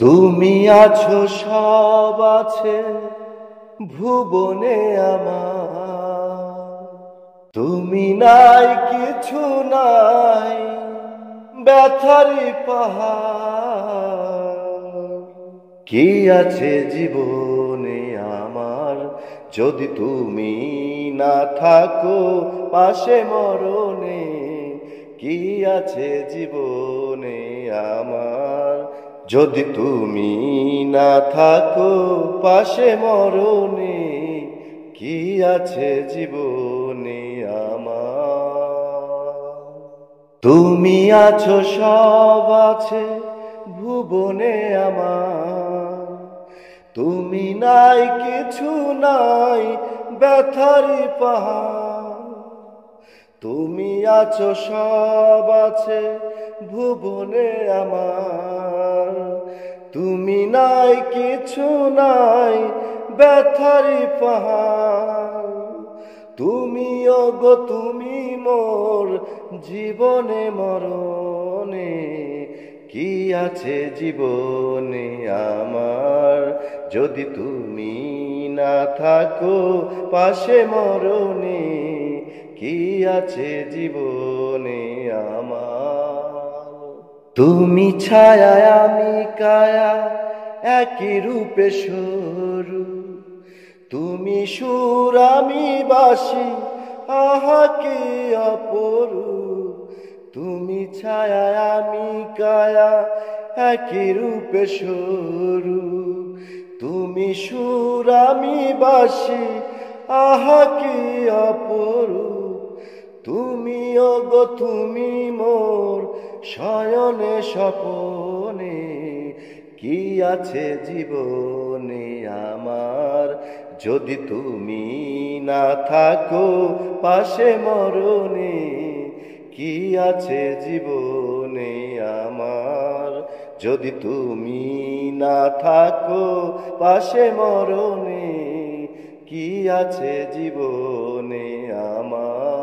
তুমি আছো, সব আছে ভুবনে আমার। তুমি নাই, কিছু নাই, ব্যথারি পাহাড়। কি আছে জীবনে আমার, যদি তুমি না থাকো পাশে মরণে? কি আছে জীবনে আমার, যদি তুমি না থাকো পাশে মরণে? কি আছে জীবনে আমার? তুমি আছো, সব আছে ভুবনে আমার। তুমি নাই, কিছু নাই, ব্যথারি পাহাড়। তুমি আছো, সব আছে ভুবনে আমার। তুমি নাই, কিছু নাই, ব্যথারি পাহাড়। তুমি ওগো, তুমি মোর জীবনে মরণে। কি আছে জীবনে আমার, যদি তুমি না থাকো পাশে মরণে? কি আছে জীবনে আমার? তুমি ছায়া, আমি কায়া, একই রূপে সরু। তুমি সুর, আমি বাঁশি, আহা কি অপরূপ। তুমি ছায়া, আমি কায়া, একই রূপে সরু। তুমি সুর, আমি বাঁশি, আহা কি অপরূপ। তুমি ওগো, তুমি মোর শয়নে স্বপনে। কি আছে জীবনে আমার, যদি তুমি না থাকো পাশে মরণে? কি আছে জীবনে আমার, যদি তুমি না থাকো পাশে মরণে? কি আছে জীবনে আমার?